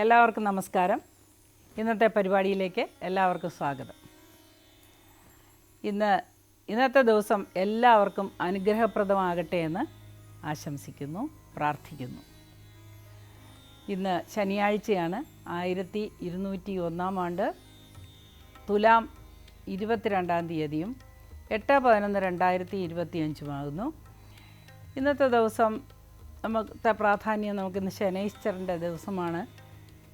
എല്ലാവർക്കും നമസ്കാരം. ഇന്നത്തെ പരിപാടിയിലേക്ക് എല്ലാവർക്കും സ്വാഗതം. ഇന്നത്തെ ദിവസം എല്ലാവർക്കും അനുഗ്രഹപ്രദമാകട്ടെ എന്ന് ആശംസിക്കുന്നു, പ്രാർത്ഥിക്കുന്നു. ഇന്ന് ശനിയാഴ്ചയാണ്. 1201 ആണ്ട് തുലാം 22-ാം തീയതിയും 8/11/2025 ഇന്നത്തെ ദിവസം നമുക്ക് പ്രാധാന്യം നമുക്കിന്ന് ശനൈശ്വരൻ്റെ ദിവസമാണ്.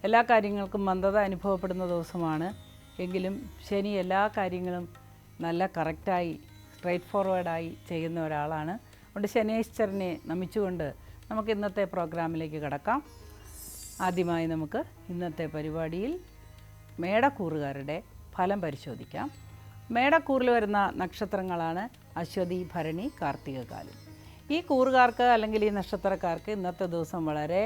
എല്ലാ കാര്യങ്ങൾക്കും മന്ദത അനുഭവപ്പെടുന്ന ദിവസമാണ്. എങ്കിലും ശനി എല്ലാ കാര്യങ്ങളും നല്ല കറക്റ്റായി സ്ട്രൈറ്റ് ഫോർവേഡായി ചെയ്യുന്ന ഒരാളാണ്. അതുകൊണ്ട് ശനൈശ്വരനെ നമിച്ചുകൊണ്ട് നമുക്ക് ഇന്നത്തെ പ്രോഗ്രാമിലേക്ക് കടക്കാം. ആദ്യമായി നമുക്ക് ഇന്നത്തെ പരിപാടിയിൽ മേടക്കൂറുകാരുടെ ഫലം പരിശോധിക്കാം. മേടക്കൂറിൽ വരുന്ന നക്ഷത്രങ്ങളാണ് അശ്വതി, ഭരണി, കാർത്തികകാലം. ഈ കൂറുകാർക്ക് അല്ലെങ്കിൽ ഈ നക്ഷത്രക്കാർക്ക് ഇന്നത്തെ ദിവസം വളരെ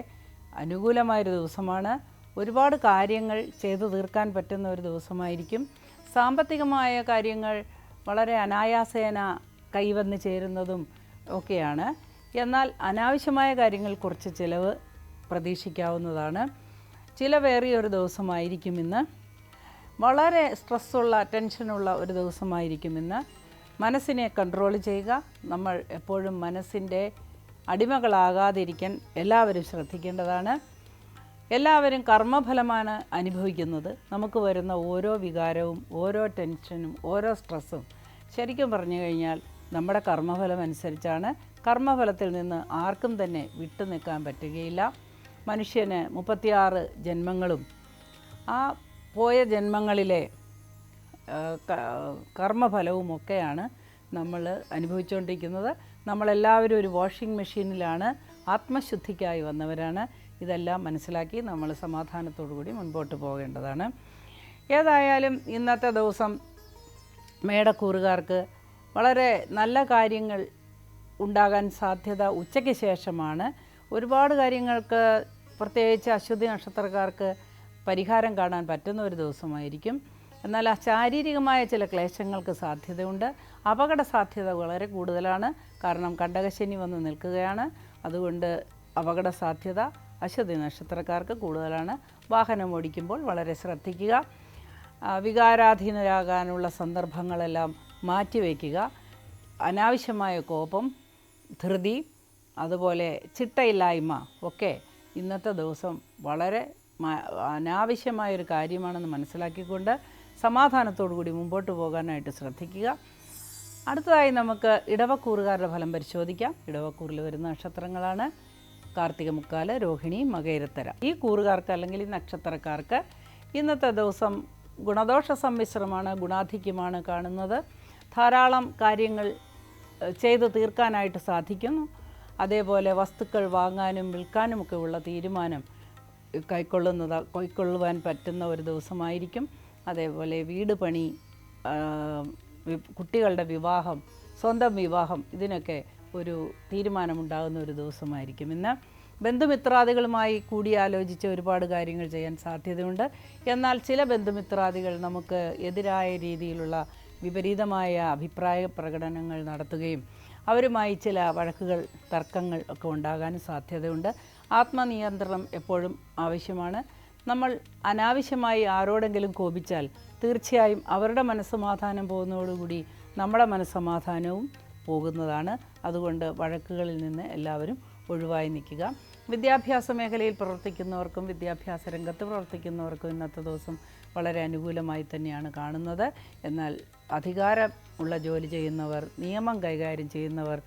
അനുകൂലമായൊരു ദിവസമാണ്. ഒരുപാട് കാര്യങ്ങൾ ചെയ്തു തീർക്കാൻ പറ്റുന്ന ഒരു ദിവസമായിരിക്കും. സാമ്പത്തികമായ കാര്യങ്ങൾ വളരെ അനായാസേന കൈവന്ന് ചേരുന്നതും ഒക്കെയാണ്. എന്നാൽ അനാവശ്യമായ കാര്യങ്ങൾ കുറച്ച് ചിലവ് പ്രതീക്ഷിക്കാവുന്നതാണ്. ചിലവേറിയ ഒരു ദിവസമായിരിക്കും ഇന്ന്. വളരെ സ്ട്രെസ്സുള്ള, ടെൻഷനുള്ള ഒരു ദിവസമായിരിക്കും ഇന്ന്. മനസ്സിനെ കൺട്രോൾ ചെയ്യുക. നമ്മൾ എപ്പോഴും മനസ്സിൻ്റെ അടിമകളാകാതിരിക്കാൻ എല്ലാവരും ശ്രദ്ധിക്കേണ്ടതാണ്. എല്ലാവരും കർമ്മഫലമാണ് അനുഭവിക്കുന്നത്. നമുക്ക് വരുന്ന ഓരോ വികാരവും, ഓരോ ടെൻഷനും, ഓരോ സ്ട്രെസ്സും ശരിക്കും പറഞ്ഞു കഴിഞ്ഞാൽ നമ്മുടെ കർമ്മഫലം അനുസരിച്ചാണ്. കർമ്മഫലത്തിൽ നിന്ന് ആർക്കും തന്നെ വിട്ടു നിൽക്കാൻ പറ്റുകയില്ല. മനുഷ്യന് 36 ജന്മങ്ങളും ആ പോയ ജന്മങ്ങളിലെ കർമ്മഫലവുമൊക്കെയാണ് നമ്മൾ അനുഭവിച്ചുകൊണ്ടിരിക്കുന്നത്. നമ്മളെല്ലാവരും ഒരു വാഷിംഗ് മെഷീനിലാണ്, ആത്മശുദ്ധിക്കായി വന്നവരാണ്. ഇതെല്ലാം മനസ്സിലാക്കി നമ്മൾ സമാധാനത്തോടു കൂടി മുൻപോട്ട് പോകേണ്ടതാണ്. ഏതായാലും ഇന്നത്തെ ദിവസം മേടക്കൂറുകാർക്ക് വളരെ നല്ല കാര്യങ്ങൾ ഉണ്ടാകാൻ സാധ്യത ഉച്ചയ്ക്ക് ശേഷമാണ്. ഒരുപാട് കാര്യങ്ങൾക്ക് പ്രത്യേകിച്ച് അശ്വതി നക്ഷത്രക്കാർക്ക് പരിഹാരം കാണാൻ പറ്റുന്ന ഒരു ദിവസമായിരിക്കും. എന്നാൽ ശാരീരികമായ ചില ക്ലേശങ്ങൾക്ക് സാധ്യതയുണ്ട്. അപകട സാധ്യത വളരെ കൂടുതലാണ്. കാരണം കണ്ടകശനി വന്ന് നിൽക്കുകയാണ്. അതുകൊണ്ട് അപകട സാധ്യത അശ്വതി നക്ഷത്രക്കാർക്ക് കൂടുതലാണ്. വാഹനം ഓടിക്കുമ്പോൾ വളരെ ശ്രദ്ധിക്കുക. വികാരാധീനരാകാനുള്ള സന്ദർഭങ്ങളെല്ലാം മാറ്റിവെക്കുക. അനാവശ്യമായ കോപം, ധൃതി, അതുപോലെ ചിട്ടയില്ലായ്മ ഒക്കെ ഇന്നത്തെ ദിവസം വളരെ അനാവശ്യമായൊരു കാര്യമാണെന്ന് മനസ്സിലാക്കിക്കൊണ്ട് സമാധാനത്തോടു കൂടി മുമ്പോട്ട് പോകാനായിട്ട് ശ്രദ്ധിക്കുക. അടുത്തതായി നമുക്ക് ഇടവക്കൂറുകാരുടെ ഫലം പരിശോധിക്കാം. ഇടവക്കൂറിൽ വരുന്ന നക്ഷത്രങ്ങളാണ് കാർത്തിക മുക്കാല്, രോഹിണി, മകയിരത്തര. ഈ കൂറുകാർക്ക് അല്ലെങ്കിൽ ഈ നക്ഷത്രക്കാർക്ക് ഇന്നത്തെ ദിവസം ഗുണദോഷ സമ്മിശ്രമാണ്, ഗുണാധിക്യമാണ് കാണുന്നത്. ധാരാളം കാര്യങ്ങൾ ചെയ്തു തീർക്കാനായിട്ട് സാധിക്കുന്നു. വസ്തുക്കൾ വാങ്ങാനും വിൽക്കാനുമൊക്കെ ഉള്ള തീരുമാനം കൈക്കൊള്ളുവാൻ പറ്റുന്ന ഒരു ദിവസമായിരിക്കും. അതേപോലെ വീട് പണി, കുട്ടികളുടെ വിവാഹം, സ്വന്തം വിവാഹം, ഇതിനൊക്കെ ഒരു തീരുമാനമുണ്ടാകുന്ന ഒരു ദിവസമായിരിക്കും ഇന്ന്. ബന്ധുമിത്രാദികളുമായി കൂടിയാലോചിച്ച് ഒരുപാട് കാര്യങ്ങൾ ചെയ്യാൻ സാധ്യതയുണ്ട്. എന്നാൽ ചില ബന്ധുമിത്രാദികൾ നമുക്ക് എതിരായ രീതിയിലുള്ള വിപരീതമായ അഭിപ്രായ പ്രകടനങ്ങൾ നടത്തുകയും അവരുമായി ചില വഴക്കുകൾ, തർക്കങ്ങൾ ഒക്കെ ഉണ്ടാകാനും സാധ്യതയുണ്ട്. ആത്മനിയന്ത്രണം എപ്പോഴും ആവശ്യമാണ്. നമ്മൾ അനാവശ്യമായി ആരോടെങ്കിലും കോപിച്ചാൽ തീർച്ചയായും അവരുടെ മനസ്സമാധാനം പോകുന്നതോടുകൂടി നമ്മുടെ മനസ്സമാധാനവും പോകുന്നതാണ്. അതുകൊണ്ട് വഴക്കുകളിൽ നിന്ന് എല്ലാവരും ഒഴിവായി നിൽക്കുക. വിദ്യാഭ്യാസ മേഖലയിൽ പ്രവർത്തിക്കുന്നവർക്കും വിദ്യാഭ്യാസ രംഗത്ത് പ്രവർത്തിക്കുന്നവർക്കും ഇന്നത്തെ ദിവസം വളരെ അനുകൂലമായി തന്നെയാണ് കാണുന്നത്. എന്നാൽ അധികാരമുള്ള ജോലി ചെയ്യുന്നവർ, നിയമം കൈകാര്യം ചെയ്യുന്നവർ,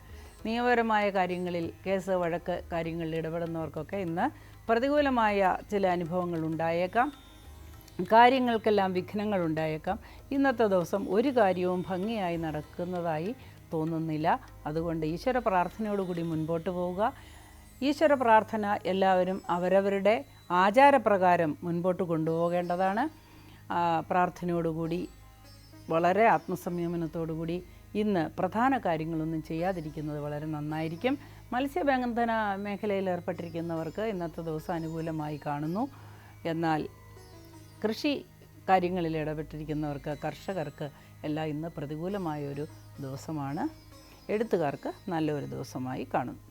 നിയമപരമായ കാര്യങ്ങളിൽ കേസ്, വഴക്ക് കാര്യങ്ങളിൽ ഇടപെടുന്നവർക്കൊക്കെ ഇന്ന് പ്രതികൂലമായ ചില അനുഭവങ്ങൾ ഉണ്ടായേക്കാം. കാര്യങ്ങൾക്കെല്ലാം വിഘ്നങ്ങൾ ഉണ്ടായേക്കാം. ഇന്നത്തെ ദിവസം ഒരു കാര്യവും ഭംഗിയായി നടക്കുന്നതായി തോന്നുന്നില്ല. അതുകൊണ്ട് ഈശ്വര പ്രാർത്ഥനയോടുകൂടി മുൻപോട്ട് പോവുക. ഈശ്വര പ്രാർത്ഥന എല്ലാവരും അവരവരുടെ ആചാരപ്രകാരം മുൻപോട്ട് കൊണ്ടുപോകേണ്ടതാണ്. പ്രാർത്ഥനയോടുകൂടി വളരെ ആത്മസംയമനത്തോടുകൂടി ഇന്ന് പ്രധാന കാര്യങ്ങളൊന്നും ചെയ്യാതിരിക്കുന്നത് വളരെ നന്നായിരിക്കും. മത്സ്യബന്ധന മേഖലയിൽ ഏർപ്പെട്ടിരിക്കുന്നവർക്ക് ഇന്നത്തെ ദിവസം അനുകൂലമായി കാണുന്നു. എന്നാൽ കൃഷി കാര്യങ്ങളിൽ ഇടപെട്ടിരിക്കുന്നവർക്ക്, കർഷകർക്ക് എല്ലാം ഇന്ന് പ്രതികൂലമായൊരു ദിവസമാണ്. എഴുത്തുകാർക്ക് നല്ലൊരു ദിവസമായി കാണുന്നു.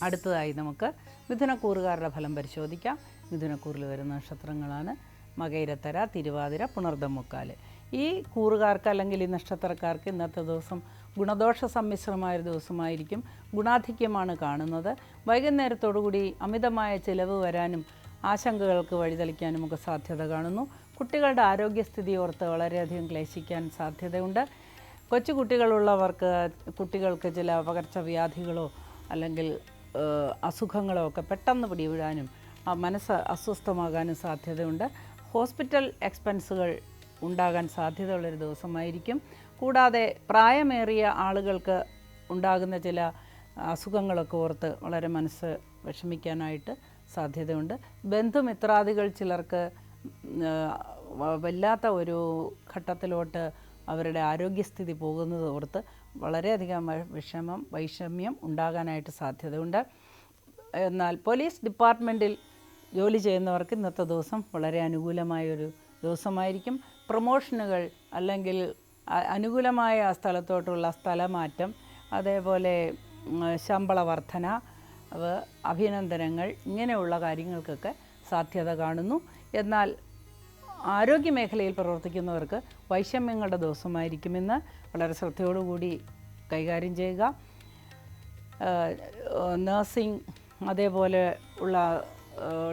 അടുത്തതായി നമുക്ക് മിഥുനക്കൂറുകാരുടെ ഫലം പരിശോധിക്കാം. മിഥുനക്കൂറിൽ വരുന്ന നക്ഷത്രങ്ങളാണ് മകയിരത്തര, തിരുവാതിര, പുണർദം, മുക്കാല്. ഈ കൂറുകാർക്ക് അല്ലെങ്കിൽ ഈ നക്ഷത്രക്കാർക്ക് ഇന്നത്തെ ദിവസം ഗുണദോഷ സമ്മിശ്രമായൊരു ദിവസമായിരിക്കും. ഗുണാധിക്യമാണ് കാണുന്നത്. വൈകുന്നേരത്തോടുകൂടി അമിതമായ ചിലവ് വരാനും ആശങ്കകൾക്ക് വഴിതെളിക്കാനും ഒക്കെ സാധ്യത കാണുന്നു. കുട്ടികളുടെ ആരോഗ്യസ്ഥിതി ഓർത്ത് വളരെയധികം ക്ലേശിക്കാൻ സാധ്യതയുണ്ട്. കൊച്ചു കുട്ടികൾക്ക് ചില പകർച്ചവ്യാധികളോ അല്ലെങ്കിൽ അസുഖങ്ങളോ ഒക്കെ പെട്ടെന്ന് പിടിവിടാനും മനസ്സ് അസ്വസ്ഥമാകാനും സാധ്യതയുണ്ട്. ഹോസ്പിറ്റൽ എക്സ്പെൻസുകൾ ഉണ്ടാകാൻ സാധ്യതയുള്ളൊരു ദിവസമായിരിക്കും. കൂടാതെ പ്രായമേറിയ ആളുകൾക്ക് ഉണ്ടാകുന്ന ചില അസുഖങ്ങളൊക്കെ ഓർത്ത് വളരെ മനസ്സ് വിഷമിക്കാനായിട്ട് സാധ്യതയുണ്ട്. ബന്ധുമിത്രാദികൾ ചിലർക്ക് വല്ലാത്ത ഒരു ഘട്ടത്തിലോട്ട് അവരുടെ ആരോഗ്യസ്ഥിതി പോകുന്നത് ഓർത്ത് വളരെയധികം വൈഷമ്യം ഉണ്ടാകാനായിട്ട് സാധ്യതയുണ്ട്. എന്നാൽ പോലീസ് ഡിപ്പാർട്ട്മെൻറ്റിൽ ജോലി ചെയ്യുന്നവർക്ക് ഇന്നത്തെ ദിവസം വളരെ അനുകൂലമായൊരു ദിവസമായിരിക്കും. പ്രൊമോഷനുകൾ അല്ലെങ്കിൽ അനുകൂലമായ സ്ഥലത്തോട്ടുള്ള സ്ഥലമാറ്റം, അതേപോലെ ശമ്പള വർധന, അഭിനന്ദനങ്ങൾ, ഇങ്ങനെയുള്ള കാര്യങ്ങൾക്കൊക്കെ സാധ്യത കാണുന്നു. എന്നാൽ ആരോഗ്യമേഖലയിൽ പ്രവർത്തിക്കുന്നവർക്ക് വൈഷമ്യങ്ങളുടെ ദിവസമായിരിക്കുമെന്ന് വളരെ ശ്രദ്ധയോടുകൂടി കൈകാര്യം ചെയ്യുക. നഴ്സിംഗ്, അതേപോലെ ഉള്ള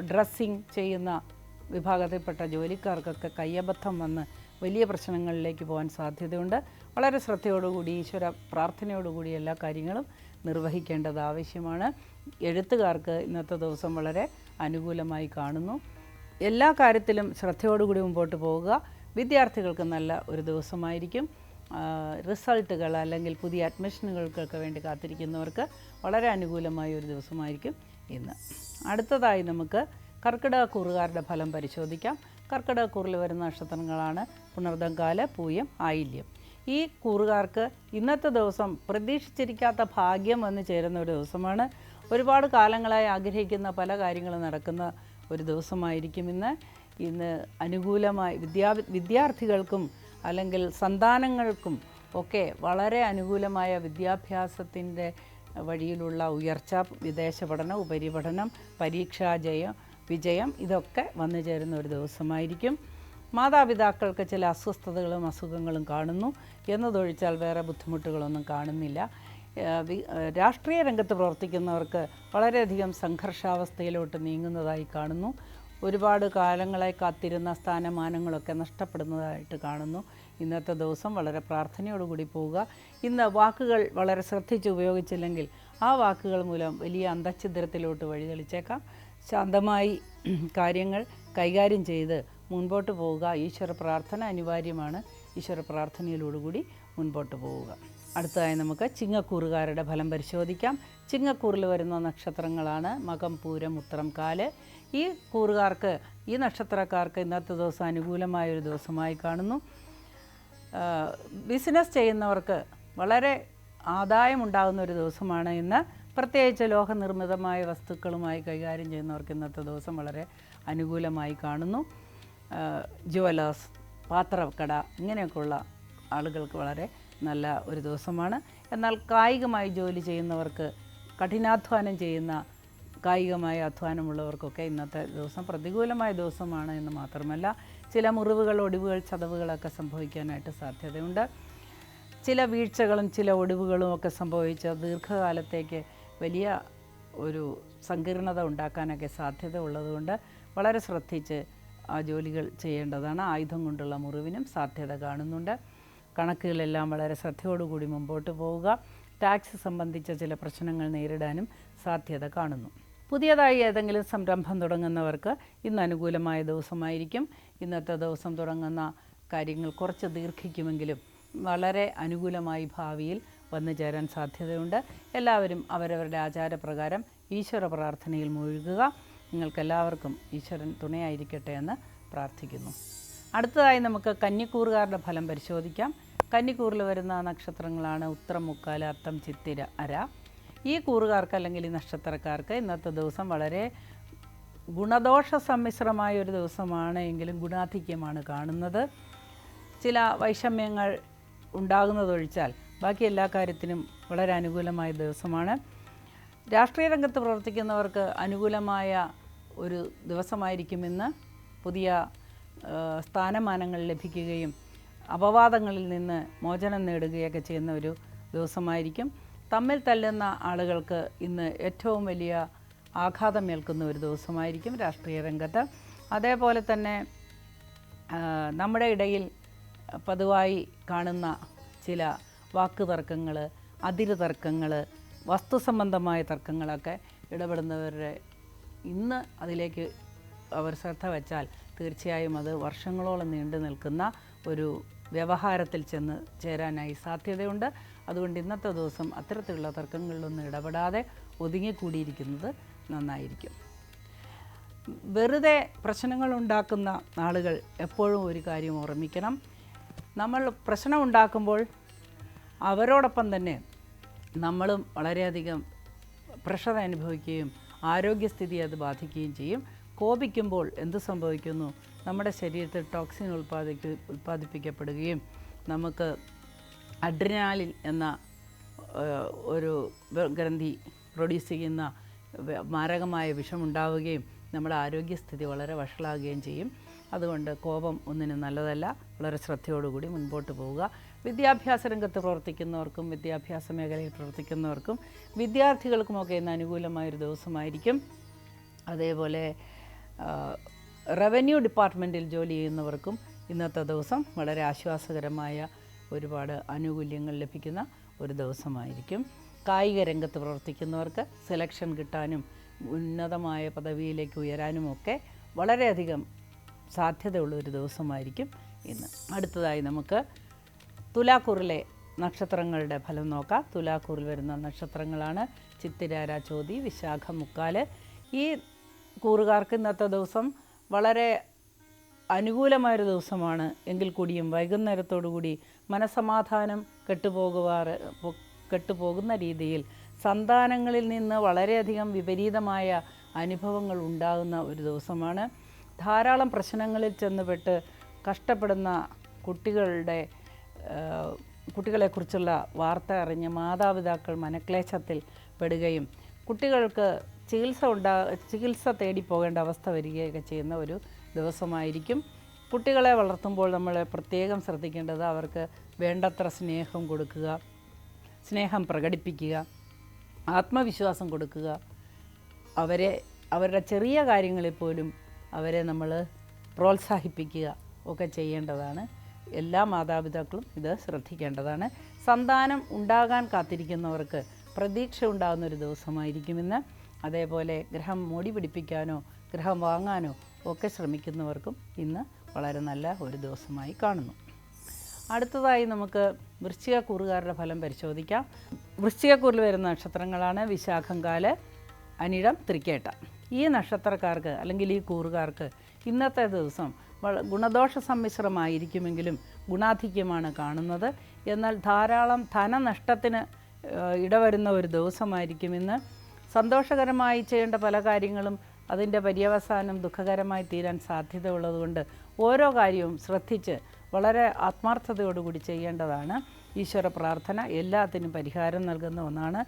ഡ്രസ്സിങ് ചെയ്യുന്ന വിഭാഗത്തിൽപ്പെട്ട ജോലിക്കാർക്കൊക്കെ കയ്യബദ്ധം വന്ന് വലിയ പ്രശ്നങ്ങളിലേക്ക് പോകാൻ സാധ്യതയുണ്ട്. വളരെ ശ്രദ്ധയോടുകൂടി ഈശ്വര പ്രാർത്ഥനയോടുകൂടി എല്ലാ കാര്യങ്ങളും നിർവഹിക്കേണ്ടത് ആവശ്യമാണ്. എഴുത്തുകാർക്ക് ഇന്നത്തെ ദിവസം വളരെ അനുകൂലമായി കാണുന്നു. എല്ലാ കാര്യത്തിലും ശ്രദ്ധയോടുകൂടി മുമ്പോട്ട് പോവുക. വിദ്യാർത്ഥികൾക്ക് നല്ല ഒരു ദിവസമായിരിക്കും. റിസൾട്ടുകൾ അല്ലെങ്കിൽ പുതിയ അഡ്മിഷനുകൾക്കൊക്കെ വേണ്ടി കാത്തിരിക്കുന്നവർക്ക് വളരെ അനുകൂലമായ ഒരു ദിവസമായിരിക്കും ഇന്ന്. അടുത്തതായി നമുക്ക് കർക്കിടകക്കൂറുകാരുടെ ഫലം പരിശോധിക്കാം. കർക്കിടകക്കൂറിൽ വരുന്ന നക്ഷത്രങ്ങളാണ് പുണർദം, കാല്, പൂയം, ആയില്യം. ഈ കൂറുകാർക്ക് ഇന്നത്തെ ദിവസം പ്രതീക്ഷിച്ചിരിക്കാത്ത ഭാഗ്യം വന്നു ചേരുന്ന ഒരു ദിവസമാണ്. ഒരുപാട് കാലങ്ങളായി ആഗ്രഹിക്കുന്ന പല കാര്യങ്ങളും നടക്കുന്ന ഒരു ദിവസമായിരിക്കും ഇന്ന് അനുകൂലമായി വിദ്യാർത്ഥികൾക്കും അല്ലെങ്കിൽ സന്താനങ്ങൾക്കും ഒക്കെ വളരെ അനുകൂലമായ വിദ്യാഭ്യാസത്തിൻ്റെ വഴിയിലുള്ള ഉയർച്ച, വിദേശ പഠനം, ഉപരിപഠനം, വിജയം ഇതൊക്കെ വന്നു ചേരുന്ന ഒരു ദിവസമായിരിക്കും. മാതാപിതാക്കൾക്ക് ചില അസ്വസ്ഥതകളും അസുഖങ്ങളും കാണുന്നു എന്നതൊഴിച്ചാൽ വേറെ ബുദ്ധിമുട്ടുകളൊന്നും കാണുന്നില്ല. രാഷ്ട്രീയ രംഗത്ത് പ്രവർത്തിക്കുന്നവർക്ക് വളരെയധികം സംഘർഷാവസ്ഥയിലോട്ട് നീങ്ങുന്നതായി കാണുന്നു. ഒരുപാട് കാലങ്ങളായി കാത്തിരുന്ന സ്ഥാനമാനങ്ങളൊക്കെ നഷ്ടപ്പെടുന്നതായിട്ട് കാണുന്നു. ഇന്നത്തെ ദിവസം വളരെ പ്രാർത്ഥനയോടുകൂടി പോവുക. ഇന്ന് വാക്കുകൾ വളരെ ശ്രദ്ധിച്ച് ഉപയോഗിച്ചില്ലെങ്കിൽ ആ വാക്കുകൾ മൂലം വലിയ അന്തഃഛിദ്രത്തിലോട്ട് വഴിതെളിച്ചേക്കാം. ശാന്തമായി കാര്യങ്ങൾ കൈകാര്യം ചെയ്ത് മുൻപോട്ട് പോവുക. ഈശ്വര പ്രാർത്ഥന അനിവാര്യമാണ്. ഈശ്വര പ്രാർത്ഥനയിലോടുകൂടി മുൻപോട്ട് പോവുക. അടുത്തതായി നമുക്ക് ചിങ്ങക്കൂറുകാരുടെ ഫലം പരിശോധിക്കാം. ചിങ്ങക്കൂറിൽ വരുന്ന നക്ഷത്രങ്ങളാണ് മകം, പൂരം, ഉത്രം, കാല്. ഈ കൂറുകാർക്ക്, ഈ നക്ഷത്രക്കാർക്ക് ഇന്നത്തെ ദിവസം അനുകൂലമായൊരു ദിവസമായി കാണുന്നു. ബിസിനസ് ചെയ്യുന്നവർക്ക് വളരെ ആദായമുണ്ടാകുന്ന ഒരു ദിവസമാണ് ഇന്ന്. പ്രത്യേകിച്ച് ലോഹനിർമ്മിതമായ വസ്തുക്കളുമായി കൈകാര്യം ചെയ്യുന്നവർക്ക് ഇന്നത്തെ ദിവസം വളരെ അനുകൂലമായി കാണുന്നു. ജുവലേഴ്സ്, പാത്രക്കട, ഇങ്ങനെയൊക്കെയുള്ള ആളുകൾക്ക് വളരെ നല്ല ഒരു ദിവസമാണ്. എന്നാൽ കായികമായി ജോലി ചെയ്യുന്നവർക്ക്, കഠിനാധ്വാനം ചെയ്യുന്ന കായികമായ അധ്വാനമുള്ളവർക്കൊക്കെ ഇന്നത്തെ ദിവസം പ്രതികൂലമായ ദിവസമാണ് എന്ന് മാത്രമല്ല, ചില മുറിവുകൾ, ഒടിവുകൾ, ചതവുകളൊക്കെ സംഭവിക്കാനായിട്ട് സാധ്യതയുണ്ട്. ചില വീഴ്ചകളും ചില ഒടിവുകളും ഒക്കെ സംഭവിച്ച് ദീർഘകാലത്തേക്ക് വലിയ ഒരു സങ്കീർണത ഉണ്ടാക്കാനൊക്കെ സാധ്യത ഉള്ളതുകൊണ്ട് വളരെ ശ്രദ്ധിച്ച് ആ ജോലികൾ ചെയ്യേണ്ടതാണ്. ആയുധം കൊണ്ടുള്ള മുറിവിനും സാധ്യത കാണുന്നുണ്ട്. കണക്കുകളെല്ലാം വളരെ ശ്രദ്ധയോടുകൂടി മുമ്പോട്ട് പോവുക. ടാക്സ് സംബന്ധിച്ച ചില പ്രശ്നങ്ങൾ നേരിടാനും സാധ്യത കാണുന്നു. പുതിയതായി ഏതെങ്കിലും സംരംഭം തുടങ്ങുന്നവർക്ക് ഇന്ന് അനുകൂലമായ ദിവസമായിരിക്കും. ഇന്നത്തെ ദിവസം തുടങ്ങുന്ന കാര്യങ്ങൾ കുറച്ച് ദീർഘിക്കുമെങ്കിലും വളരെ അനുകൂലമായി ഭാവിയിൽ വന്നു ചേരാൻ സാധ്യതയുണ്ട്. എല്ലാവരും അവരവരുടെ ആചാരപ്രകാരം ഈശ്വര പ്രാർത്ഥനയിൽ മുഴുകുക. നിങ്ങൾക്കെല്ലാവർക്കും ഈശ്വരൻ തുണയായിരിക്കട്ടെ എന്ന് പ്രാർത്ഥിക്കുന്നു. അടുത്തതായി നമുക്ക് കന്നിക്കൂറുകാരുടെ ഫലം പരിശോധിക്കാം. കന്നിക്കൂറിൽ വരുന്ന നക്ഷത്രങ്ങളാണ് ഉത്രം, മുക്കാല്, അത്തം, ചിത്തിര, അര. ഈ കൂറുകാർക്ക് അല്ലെങ്കിൽ ഈ നക്ഷത്രക്കാർക്ക് ഇന്നത്തെ ദിവസം വളരെ ഗുണദോഷ സമ്മിശ്രമായൊരു ദിവസമാണ് എങ്കിലും ഗുണാധിക്യമാണ് കാണുന്നത്. ചില വൈഷമ്യങ്ങൾ ഉണ്ടാകുന്നതൊഴിച്ചാൽ ബാക്കി എല്ലാ കാര്യത്തിനും വളരെ അനുകൂലമായ ദിവസമാണ്. രാഷ്ട്രീയ രംഗത്ത് പ്രവർത്തിക്കുന്നവർക്ക് അനുകൂലമായ ഒരു ദിവസമായിരിക്കുമെന്ന് പുതിയ സ്ഥാനമാനങ്ങൾ ലഭിക്കുകയും അപവാദങ്ങളിൽ നിന്ന് മോചനം നേടുകയൊക്കെ ചെയ്യുന്ന ഒരു ദിവസമായിരിക്കും. തമ്മിൽ തല്ലുന്ന ആളുകൾക്ക് ഇന്ന് ഏറ്റവും വലിയ ആഘാതമേൽക്കുന്ന ഒരു ദിവസമായിരിക്കും രാഷ്ട്രീയ രംഗത്ത്. അതേപോലെ തന്നെ നമ്മുടെ ഇടയിൽ പതിവായി കാണുന്ന ചില വാക്കുതർക്കങ്ങൾ, അതിര് തർക്കങ്ങൾ, വസ്തുസംബന്ധമായ തർക്കങ്ങളൊക്കെ ഇടപെടുന്നവരുടെ ഇന്ന് അതിലേക്ക് അവർ ശ്രദ്ധ വച്ചാൽ തീർച്ചയായും അത് വർഷങ്ങളോളം നീണ്ടു നിൽക്കുന്ന ഒരു വ്യവഹാരത്തിൽ ചെന്ന് ചേരാനായി സാധ്യതയുണ്ട്. അതുകൊണ്ട് ഇന്നത്തെ ദിവസം അത്തരത്തിലുള്ള തർക്കങ്ങളിലൊന്നും ഇടപെടാതെ ഒതുങ്ങിക്കൂടിയിരിക്കുന്നത് നന്നായിരിക്കും. വെറുതെ പ്രശ്നങ്ങളുണ്ടാക്കുന്ന ആളുകൾ എപ്പോഴും ഒരു കാര്യം ഓർമ്മിക്കണം. നമ്മൾ പ്രശ്നം ഉണ്ടാക്കുമ്പോൾ അവരോടൊപ്പം തന്നെ നമ്മളും വളരെയധികം പ്രഷർ അനുഭവിക്കുകയും ആരോഗ്യസ്ഥിതി അത് ബാധിക്കുകയും ചെയ്യും. കോപിക്കുമ്പോൾ എന്ത് സംഭവിക്കുന്നു? നമ്മുടെ ശരീരത്തിൽ ടോക്സിൻ ഉൽപ്പാദിപ്പിക്കപ്പെടുകയും നമുക്ക് അഡ്രിനാലിൻ എന്ന ഒരു ഗ്രന്ഥി പ്രൊഡ്യൂസ് ചെയ്യുന്ന മാരകമായ വിഷമുണ്ടാവുകയും നമ്മുടെ ആരോഗ്യസ്ഥിതി വളരെ വഷളാകുകയും ചെയ്യും. അതുകൊണ്ട് കോപം ഒന്നിനും നല്ലതല്ല. വളരെ ശ്രദ്ധയോടുകൂടി മുൻപോട്ട് പോവുക. വിദ്യാഭ്യാസ രംഗത്ത് പ്രവർത്തിക്കുന്നവർക്കും വിദ്യാഭ്യാസ മേഖലയിൽ പ്രവർത്തിക്കുന്നവർക്കും വിദ്യാർത്ഥികൾക്കുമൊക്കെ ഇന്ന് അനുകൂലമായൊരു ദിവസമായിരിക്കും. അതേപോലെ റവന്യൂ ഡിപ്പാർട്ട്മെൻറ്റിൽ ജോലി ചെയ്യുന്നവർക്കും ഇന്നത്തെ ദിവസം വളരെ ആശ്വാസകരമായ ഒരുപാട് ആനുകൂല്യങ്ങൾ ലഭിക്കുന്ന ഒരു ദിവസമായിരിക്കും. കായിക രംഗത്ത് പ്രവർത്തിക്കുന്നവർക്ക് സെലക്ഷൻ കിട്ടാനും ഉന്നതമായ പദവിയിലേക്ക് ഉയരാനുമൊക്കെ വളരെയധികം സാധ്യതയുള്ള ഒരു ദിവസമായിരിക്കും ഇന്ന്. അടുത്തതായി നമുക്ക് തുലാക്കൂറിലെ നക്ഷത്രങ്ങളുടെ ഫലം നോക്കാം. തുലാക്കൂറിൽ വരുന്ന നക്ഷത്രങ്ങളാണ് ചിത്തിരാര, ചോതി, വിശാഖ, മുക്കാല്. ഈ കൂറുകാർക്ക് ഇന്നത്തെ ദിവസം വളരെ അനുകൂലമായൊരു ദിവസമാണ്. എങ്കിൽ കൂടിയും വൈകുന്നേരത്തോടുകൂടി മനസമാധാനം കെട്ടുപോകുന്ന രീതിയിൽ സന്താനങ്ങളിൽ നിന്ന് വളരെയധികം വിപരീതമായ അനുഭവങ്ങൾ ഉണ്ടാകുന്ന ഒരു ദിവസമാണ്. ധാരാളം പ്രശ്നങ്ങളിൽ ചെന്നുപെട്ട് കഷ്ടപ്പെടുന്ന കുട്ടികളെക്കുറിച്ചുള്ള വാർത്ത അറിഞ്ഞ് മാതാപിതാക്കൾ മനക്ലേശത്തിൽ പെടുകയും കുട്ടികൾക്ക് ചികിത്സ തേടി പോകേണ്ട അവസ്ഥ വരികയൊക്കെ ചെയ്യുന്ന ഒരു ദിവസമായിരിക്കും. കുട്ടികളെ വളർത്തുമ്പോൾ നമ്മൾ പ്രത്യേകം ശ്രദ്ധിക്കേണ്ടത് അവർക്ക് വേണ്ടത്ര സ്നേഹം കൊടുക്കുക, സ്നേഹം പ്രകടിപ്പിക്കുക, ആത്മവിശ്വാസം കൊടുക്കുക. അവരുടെ ചെറിയ കാര്യങ്ങളിൽ പോലും അവരെ നമ്മൾ പ്രോത്സാഹിപ്പിക്കുക ഒക്കെ ചെയ്യേണ്ടതാണ്. എല്ലാ മാതാപിതാക്കളും ഇത് ശ്രദ്ധിക്കേണ്ടതാണ്. സന്താനം ഉണ്ടാകാൻ കാത്തിരിക്കുന്നവർക്ക് പ്രതീക്ഷ ഉണ്ടാകുന്നൊരു ദിവസമായിരിക്കുമെന്ന്. അതേപോലെ ഗ്രഹം മോടി പിടിപ്പിക്കാനോ ഗ്രഹം വാങ്ങാനോ ഒക്കെ ശ്രമിക്കുന്നവർക്കും ഇന്ന് വളരെ നല്ല ഒരു ദിവസമായി കാണുന്നു. അടുത്തതായി നമുക്ക് വൃശ്ചികക്കൂറുകാരുടെ ഫലം പരിശോധിക്കാം. വൃശ്ചികക്കൂറിൽ വരുന്ന നക്ഷത്രങ്ങളാണ് വിശാഖം, കാല്, അനിഴം, തൃക്കേട്ട. ഈ നക്ഷത്രക്കാർക്ക് അല്ലെങ്കിൽ ഈ കൂറുകാർക്ക് ഇന്നത്തെ ദിവസം ഗുണദോഷ സമ്മിശ്രമായിരിക്കുമെങ്കിലും ഗുണാധിക്യമാണ് കാണുന്നത്. എന്നാൽ ധാരാളം ധനനഷ്ടത്തിന് ഇടവരുന്ന ഒരു ദിവസമായിരിക്കും ഇന്ന്. സന്തോഷകരമായി ചെയ്യേണ്ട പല കാര്യങ്ങളും അതിൻ്റെ പര്യവസാനം ദുഃഖകരമായി തീരാൻ സാധ്യതയുള്ളതുകൊണ്ട് ഓരോ കാര്യവും ശ്രദ്ധിച്ച് വളരെ ആത്മാർത്ഥതയോടുകൂടി ചെയ്യേണ്ടതാണ്. ഈശ്വര പ്രാർത്ഥന എല്ലാത്തിനും പരിഹാരം നൽകുന്ന ഒന്നാണ്.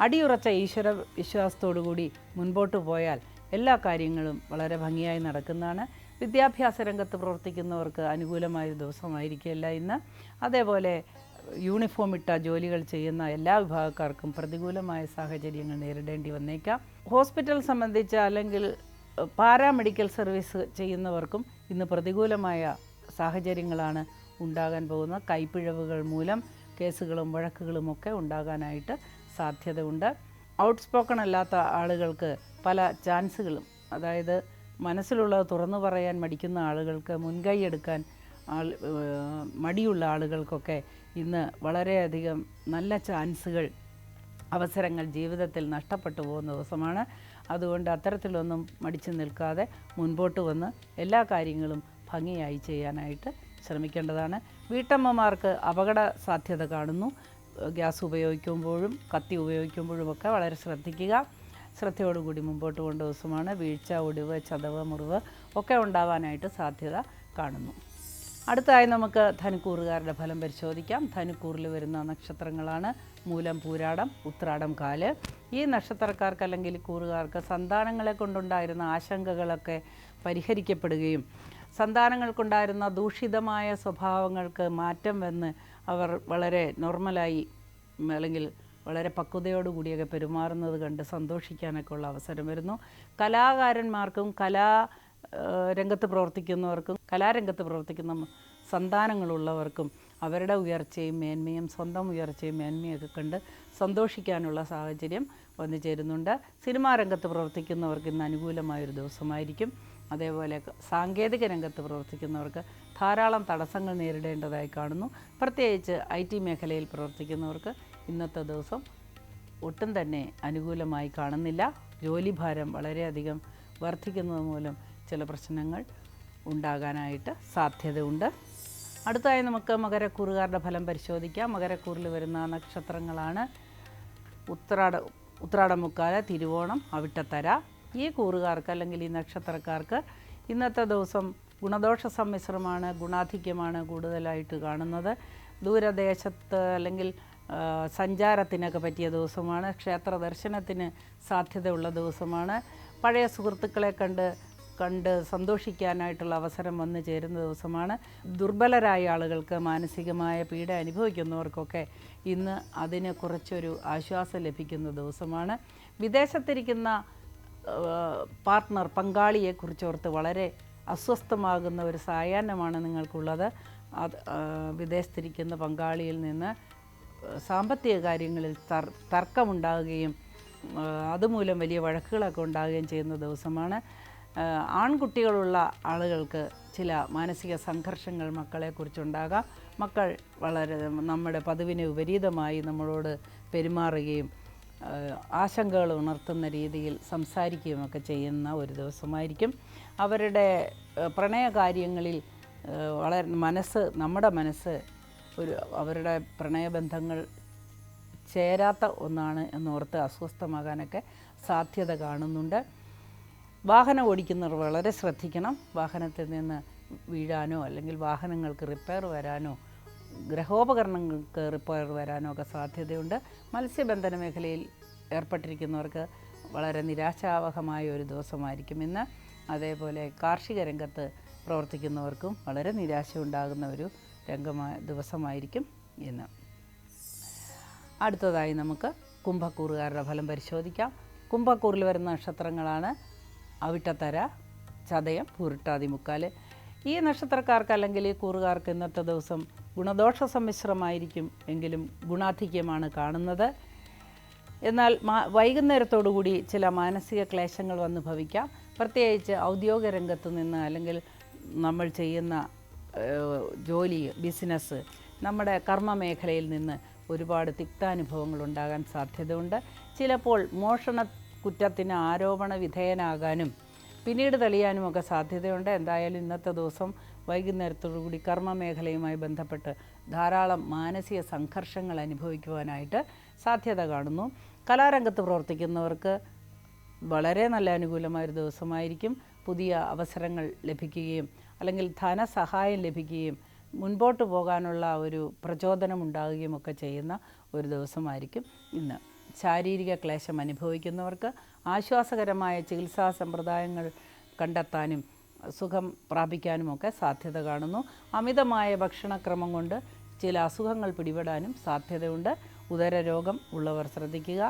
അടിയുറച്ച ഈശ്വര വിശ്വാസത്തോടുകൂടി മുൻപോട്ട് പോയാൽ എല്ലാ കാര്യങ്ങളും വളരെ ഭംഗിയായി നടക്കുന്നതാണ്. വിദ്യാഭ്യാസ രംഗത്ത് പ്രവർത്തിക്കുന്നവർക്ക് അനുകൂലമായ ദിവസമായിരിക്കില്ല ഇന്ന്. അതേപോലെ യൂണിഫോം ഇട്ട ജോലികൾ ചെയ്യുന്ന എല്ലാ വിഭാഗക്കാർക്കും പ്രതികൂലമായ സാഹചര്യങ്ങൾ നേരിടേണ്ടി വന്നേക്കാം. ഹോസ്പിറ്റൽ സംബന്ധിച്ച അല്ലെങ്കിൽ പാരാമെഡിക്കൽ സർവീസ് ചെയ്യുന്നവർക്കും ഇന്ന് പ്രതികൂലമായ സാഹചര്യങ്ങളാണ് ഉണ്ടാകാൻ പോകുന്നത്. കൈപ്പിഴവുകൾ മൂലം കേസുകളും വഴക്കുകളുമൊക്കെ ഉണ്ടാകാനായിട്ട് സാധ്യതയുണ്ട്. ഔട്ട്സ്പോക്കൺ അല്ലാത്ത ആളുകൾക്ക് പല ചാൻസുകളും, അതായത് മനസ്സിലുള്ളത് തുറന്നു പറയാൻ മടിക്കുന്ന ആളുകൾക്ക്, മുൻകൈ എടുക്കാൻ മടിയുള്ള ആളുകൾക്കൊക്കെ ഇന്ന് വളരെയധികം നല്ല ചാൻസുകൾ, അവസരങ്ങൾ ജീവിതത്തിൽ നഷ്ടപ്പെട്ടു പോകുന്ന ദിവസമാണ്. അതുകൊണ്ട് അത്തരത്തിലൊന്നും മടിച്ചു നിൽക്കാതെ മുൻപോട്ട് വന്ന് എല്ലാ കാര്യങ്ങളും ഭംഗിയായി ചെയ്യാനായിട്ട് ശ്രമിക്കേണ്ടതാണ്. വീട്ടമ്മമാർക്ക് അപകട സാധ്യത കാണുന്നു. ഗ്യാസ് ഉപയോഗിക്കുമ്പോഴും കത്തി ഉപയോഗിക്കുമ്പോഴുമൊക്കെ വളരെ ശ്രദ്ധിക്കുക. ശ്രദ്ധയോടുകൂടി മുമ്പോട്ട് കൊണ്ട ദിവസമാണ്. വീഴ്ച, ഒടിവ്, ചതവ്, മുറിവ് ഒക്കെ ഉണ്ടാവാനായിട്ട് സാധ്യത കാണുന്നു. അടുത്തതായി നമുക്ക് ധനുക്കൂറുകാരുടെ ഫലം പരിശോധിക്കാം. ധനുക്കൂറിൽ വരുന്ന നക്ഷത്രങ്ങളാണ് മൂലം, പൂരാടം, ഉത്രാടം, കാല്. ഈ നക്ഷത്രക്കാർക്ക് അല്ലെങ്കിൽ കൂറുകാർക്ക് സന്താനങ്ങളെ കൊണ്ടുണ്ടായിരുന്ന ആശങ്കകളൊക്കെ പരിഹരിക്കപ്പെടുകയും സന്താനങ്ങൾക്കുണ്ടായിരുന്ന ദൂഷിതമായ സ്വഭാവങ്ങൾക്ക് മാറ്റം വന്ന് അവർ വളരെ നോർമലായി അല്ലെങ്കിൽ വളരെ പക്വതയോടുകൂടിയൊക്കെ പെരുമാറുന്നത് കണ്ട് സന്തോഷിക്കാനൊക്കെ ഉള്ള അവസരം വരുന്നു. കലാകാരന്മാർക്കും രംഗത്ത് പ്രവർത്തിക്കുന്നവർക്കും കലാരംഗത്ത് പ്രവർത്തിക്കുന്ന സന്താനങ്ങളുള്ളവർക്കും അവരുടെ ഉയർച്ചയും മേന്മയും സ്വന്തം ഉയർച്ചയും മേന്മയൊക്കെ കണ്ട് സന്തോഷിക്കാനുള്ള സാഹചര്യം വന്നു ചേരുന്നുണ്ട്. സിനിമാ രംഗത്ത് പ്രവർത്തിക്കുന്നവർക്ക് ഇന്ന് അനുകൂലമായൊരു ദിവസമായിരിക്കും. അതേപോലെ സാങ്കേതിക രംഗത്ത് പ്രവർത്തിക്കുന്നവർക്ക് ധാരാളം തടസ്സങ്ങൾ നേരിടേണ്ടതായി കാണുന്നു. പ്രത്യേകിച്ച് IT മേഖലയിൽ പ്രവർത്തിക്കുന്നവർക്ക് ഇന്നത്തെ ദിവസം ഒട്ടും തന്നെ അനുകൂലമായി കാണുന്നില്ല. ജോലിഭാരം വളരെയധികം വർദ്ധിക്കുന്നത് മൂലം ചില പ്രശ്നങ്ങൾ ഉണ്ടാകാനായിട്ട് സാധ്യതയുണ്ട്. അടുത്തതായി നമുക്ക് മകരക്കൂറുകാരുടെ ഫലം പരിശോധിക്കാം. മകരക്കൂറിൽ വരുന്ന നക്ഷത്രങ്ങളാണ് ഉത്രാടമുക്കാല, തിരുവോണം, അവിട്ടത്തര. ഈ കൂറുകാർക്ക് അല്ലെങ്കിൽ ഈ നക്ഷത്രക്കാർക്ക് ഇന്നത്തെ ദിവസം ഗുണദോഷ സമ്മിശ്രമാണ്, ഗുണാധിക്യമാണ് കൂടുതലായിട്ട് കാണുന്നത്. ദൂരദേശത്ത് അല്ലെങ്കിൽ സഞ്ചാരത്തിനൊക്കെ പറ്റിയ ദിവസമാണ്. ക്ഷേത്ര ദർശനത്തിന് സാധ്യതയുള്ള ദിവസമാണ്. പഴയ സുഹൃത്തുക്കളെ കണ്ട് സന്തോഷിക്കാനായിട്ടുള്ള അവസരം വന്നു ചേരുന്ന ദിവസമാണ്. ദുർബലരായ ആളുകൾക്ക് മാനസികമായ പീഡ അനുഭവിക്കുന്നവർക്കൊക്കെ ഇന്ന് അതിന് കുറച്ചൊരു ആശ്വാസം ലഭിക്കുന്ന ദിവസമാണ്. വിദേശത്തിരിക്കുന്ന പാർട്ട്ണർ, പങ്കാളിയെക്കുറിച്ചോർത്ത് വളരെ അസ്വസ്ഥമാകുന്ന ഒരു സായാഹ്നമാണ് നിങ്ങൾക്കുള്ളത്. വിദേശത്തിരിക്കുന്ന പങ്കാളിയിൽ നിന്ന് സാമ്പത്തിക കാര്യങ്ങളിൽ തർക്കമുണ്ടാകുകയും അതുമൂലം വലിയ വഴക്കുകളൊക്കെ ഉണ്ടാകുകയും ചെയ്യുന്ന ദിവസമാണ്. ആൺകുട്ടികളുള്ള ആളുകൾക്ക് ചില മാനസിക സംഘർഷങ്ങൾ മക്കളെക്കുറിച്ചുണ്ടാകാം. മക്കൾ വളരെ നമ്മുടെ പതിവിന് വിപരീതമായി നമ്മളോട് പെരുമാറുകയും ആശങ്കകൾ ഉണർത്തുന്ന രീതിയിൽ സംസാരിക്കുകയുമൊക്കെ ചെയ്യുന്ന ഒരു ദിവസമായിരിക്കും. അവരുടെ പ്രണയകാര്യങ്ങളിൽ നമ്മുടെ മനസ്സ് അവരുടെ പ്രണയബന്ധങ്ങൾ ചേരാത്ത ഒന്നാണ് എന്നോർത്ത് അസ്വസ്ഥമാകാനൊക്കെ സാധ്യത കാണുന്നുണ്ട്. വാഹനം ഓടിക്കുന്നവർ വളരെ ശ്രദ്ധിക്കണം. വാഹനത്തിൽ നിന്ന് വീഴാനോ അല്ലെങ്കിൽ വാഹനങ്ങൾക്ക് റിപ്പയർ വരാനോ ഗൃഹോപകരണങ്ങൾക്ക് റിപ്പയർ വരാനോ ഒക്കെ സാധ്യതയുണ്ട്. മത്സ്യബന്ധന മേഖലയിൽ ഏർപ്പെട്ടിരിക്കുന്നവർക്ക് വളരെ നിരാശാവഹമായ ഒരു ദിവസമായിരിക്കും ഇന്ന്. അതേപോലെ കാർഷിക രംഗത്ത് പ്രവർത്തിക്കുന്നവർക്കും വളരെ നിരാശ ഉണ്ടാകുന്ന ഒരു ദിവസമായിരിക്കും ഇന്ന്. അടുത്തതായി നമുക്ക് കുംഭക്കൂറുകാരുടെ ഫലം പരിശോധിക്കാം. കുംഭക്കൂറിൽ വരുന്ന നക്ഷത്രങ്ങളാണ് അവിട്ടത്തര, ചതയം, പൂരിട്ടാതി, മുക്കാൽ. ഈ നക്ഷത്രക്കാർക്ക് അല്ലെങ്കിൽ ഈ കൂറുകാർക്ക് ഇന്നത്തെ ദിവസം ഗുണദോഷ സമ്മിശ്രമായിരിക്കും എങ്കിലും ഗുണാധിക്യമാണ് കാണുന്നത്. എന്നാൽ വൈകുന്നേരത്തോടുകൂടി ചില മാനസിക ക്ലേശങ്ങൾ വന്ന് ഭവിക്കാം. പ്രത്യേകിച്ച് ഔദ്യോഗിക രംഗത്ത് നിന്ന് അല്ലെങ്കിൽ നമ്മൾ ചെയ്യുന്ന ജോലി, ബിസിനസ്, നമ്മുടെ കർമ്മ മേഖലയിൽ നിന്ന് ഒരുപാട് തിക്താനുഭവങ്ങൾ ഉണ്ടാകാൻ സാധ്യതയുണ്ട്. ചിലപ്പോൾ മോഷണ കുറ്റത്തിന് ആരോപണ വിധേയനാകാനും പിന്നീട് തെളിയാനുമൊക്കെ സാധ്യതയുണ്ട്. എന്തായാലും ഇന്നത്തെ ദിവസം വൈകുന്നേരത്തോടുകൂടി കർമ്മ മേഖലയുമായി ബന്ധപ്പെട്ട് ധാരാളം മാനസിക സംഘർഷങ്ങൾ അനുഭവിക്കുവാനായിട്ട് സാധ്യത കാണുന്നു. കലാരംഗത്ത് പ്രവർത്തിക്കുന്നവർക്ക് വളരെ നല്ല അനുകൂലമായൊരു ദിവസമായിരിക്കും. പുതിയ അവസരങ്ങൾ ലഭിക്കുകയും അല്ലെങ്കിൽ ധനസഹായം ലഭിക്കുകയും മുൻപോട്ട് പോകാനുള്ള ഒരു പ്രചോദനം ഉണ്ടാകുകയും ഒക്കെ ചെയ്യുന്ന ഒരു ദിവസമായിരിക്കും ഇന്ന്. ശാരീരിക ക്ലേശം അനുഭവിക്കുന്നവർക്ക് ആശ്വാസകരമായ ചികിത്സാ സമ്പ്രദായങ്ങൾ കണ്ടെത്താനും സുഖം പ്രാപിക്കാനുമൊക്കെ സാധ്യത കാണുന്നു. അമിതമായ ഭക്ഷണക്രമം കൊണ്ട് ചില അസുഖങ്ങൾ പിടിപെടാനും സാധ്യതയുണ്ട്. ഉദരരോഗം ഉള്ളവർ ശ്രദ്ധിക്കുക.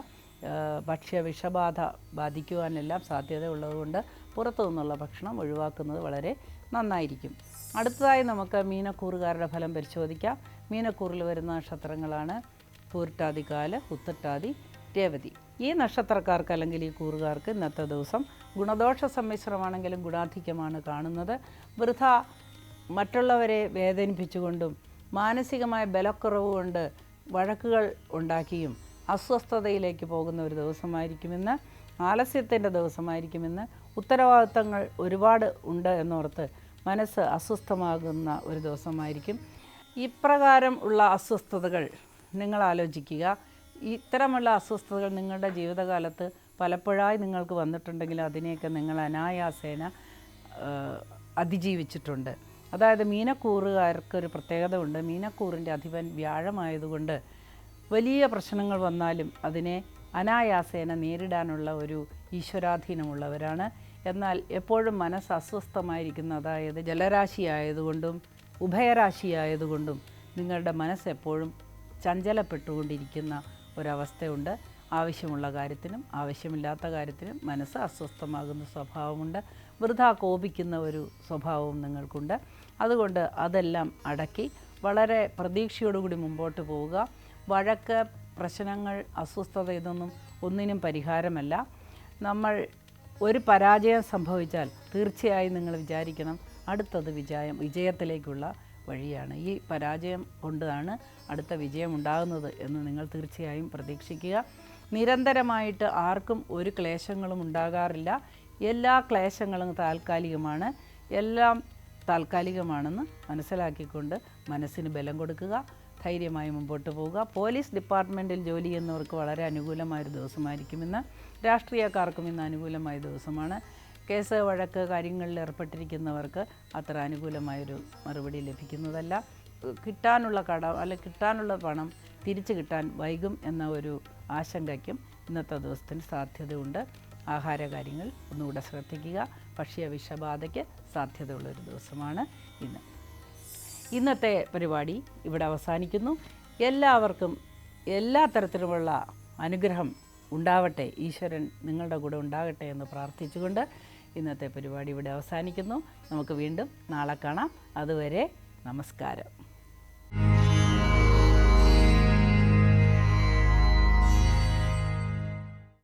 ഭക്ഷ്യ വിഷബാധ ബാധിക്കുവാനെല്ലാം സാധ്യത ഉള്ളതുകൊണ്ട് പുറത്തു നിന്നുള്ള ഭക്ഷണം ഒഴിവാക്കുന്നത് വളരെ നന്നായിരിക്കും. അടുത്തതായി നമുക്ക് മീനക്കൂറുകാരുടെ ഫലം പരിശോധിക്കാം. മീനക്കൂറിൽ വരുന്ന നക്ഷത്രങ്ങളാണ് പൂരിട്ടാതി, കാല്, ഉത്രട്ടാതി, രേവതി. ഈ നക്ഷത്രക്കാർക്ക് അല്ലെങ്കിൽ ഈ കൂറുകാർക്ക് ഇന്നത്തെ ദിവസം ഗുണദോഷ സമ്മിശ്രമാണെങ്കിലും ഗുണാധിക്യമാണ് കാണുന്നത്. വൃഥ മറ്റുള്ളവരെ വേദനിപ്പിച്ചുകൊണ്ടും മാനസികമായ ബലക്കുറവ് കൊണ്ട് വഴക്കുകൾ ഉണ്ടാക്കിയും അസ്വസ്ഥതയിലേക്ക് പോകുന്ന ഒരു ദിവസമായിരിക്കുമെന്ന്. ആലസ്യത്തിൻ്റെ ദിവസമായിരിക്കുമെന്ന്. ഉത്തരവാദിത്തങ്ങൾ ഒരുപാട് ഉണ്ട് എന്നോർത്ത് മനസ്സ് അസ്വസ്ഥമാകുന്ന ഒരു ദിവസമായിരിക്കും. ഇപ്രകാരം ഉള്ള അസ്വസ്ഥതകൾ നിങ്ങൾ ആലോചിക്കുക. ഇത്തരമുള്ള അസ്വസ്ഥതകൾ നിങ്ങളുടെ ജീവിതകാലത്ത് പലപ്പോഴായി നിങ്ങൾക്ക് വന്നിട്ടുണ്ടെങ്കിൽ അതിനെയൊക്കെ നിങ്ങൾ അനായാസേന അതിജീവിച്ചിട്ടുണ്ട്. അതായത് മീനക്കൂറുകാർക്കൊരു പ്രത്യേകത ഉണ്ട്. മീനക്കൂറിൻ്റെ അധിപൻ വ്യാഴമായതുകൊണ്ട് വലിയ പ്രശ്നങ്ങൾ വന്നാലും അതിനെ അനായാസേന നേരിടാനുള്ള ഒരു ഈശ്വരാധീനമുള്ളവരാണ്. എന്നാൽ എപ്പോഴും മനസ്സ് അസ്വസ്ഥമായിരിക്കുന്ന, അതായത് ജലരാശിയായതുകൊണ്ടും ഉഭയരാശിയായതുകൊണ്ടും നിങ്ങളുടെ മനസ്സെപ്പോഴും ചഞ്ചലപ്പെട്ടുകൊണ്ടിരിക്കുന്ന ഒരവസ്ഥയുണ്ട്. ആവശ്യമുള്ള കാര്യത്തിനും ആവശ്യമില്ലാത്ത കാര്യത്തിനും മനസ്സ് അസ്വസ്ഥമാകുന്ന സ്വഭാവമുണ്ട്. വൃഥാ കോപിക്കുന്ന ഒരു സ്വഭാവവും നിങ്ങൾക്കുണ്ട്. അതുകൊണ്ട് അതെല്ലാം അടക്കി വളരെ പ്രതീക്ഷയോടുകൂടി മുമ്പോട്ട് പോവുക. വഴക്ക്, പ്രശ്നങ്ങൾ, അസ്വസ്ഥത ഇതൊന്നും ഒന്നിനും പരിഹാരമല്ല. നമ്മൾ ഒരു പരാജയം സംഭവിച്ചാൽ തീർച്ചയായും നിങ്ങൾ വിചാരിക്കണം അടുത്തത് വിജയത്തിലേക്കുള്ള വഴിയാണ്. ഈ പരാജയം കൊണ്ടാണ് അടുത്ത വിജയം ഉണ്ടാകുന്നത് എന്ന് നിങ്ങൾ തീർച്ചയായും പ്രതീക്ഷിക്കുക. നിരന്തരമായിട്ട് ആർക്കും ഒരു ക്ലേശങ്ങളും ഉണ്ടാകാറില്ല. എല്ലാ ക്ലേശങ്ങളും താൽക്കാലികമാണ്. എല്ലാം താൽക്കാലികമാണെന്ന് മനസ്സിലാക്കിക്കൊണ്ട് മനസ്സിന് ബലം കൊടുക്കുക. ധൈര്യമായി മുമ്പോട്ട് പോവുക. പോലീസ് ഡിപ്പാർട്ട്മെൻറ്റിൽ ജോലി ചെയ്യുന്നവർക്ക് വളരെ അനുകൂലമായൊരു ദിവസമായിരിക്കും ഇന്ന്. രാഷ്ട്രീയക്കാർക്കും ഇന്ന് അനുകൂലമായ ദിവസമാണ്. കേസ്, വഴക്ക് കാര്യങ്ങളിൽ ഏർപ്പെട്ടിരിക്കുന്നവർക്ക് അത്ര അനുകൂലമായൊരു മറുപടി ലഭിക്കുന്നതല്ല. കിട്ടാനുള്ള കിട്ടാനുള്ള പണം തിരിച്ചു കിട്ടാൻ വൈകും എന്ന ഒരു ആശങ്കയ്ക്കും ഇന്നത്തെ ദിവസത്തിന് സാധ്യതയുണ്ട്. ആഹാരകാര്യങ്ങൾ ഒന്നുകൂടെ ശ്രദ്ധിക്കുക. ഭക്ഷ്യ വിഷബാധയ്ക്ക് സാധ്യതയുള്ളൊരു ദിവസമാണ് ഇന്ന്. ഇന്നത്തെ പരിപാടി ഇവിടെ അവസാനിക്കുന്നു. എല്ലാവർക്കും എല്ലാ തരത്തിലുമുള്ള അനുഗ്രഹം ഉണ്ടാവട്ടെ, ഈശ്വരൻ നിങ്ങളുടെ കൂടെ ഉണ്ടാകട്ടെ എന്ന് പ്രാർത്ഥിച്ചുകൊണ്ട് ഇന്നത്തെ പരിപാടി ഇവിടെ അവസാനിക്കുന്നു. നമുക്ക് വീണ്ടും നാളെ കാണാം. അതുവരെ നമസ്കാരം.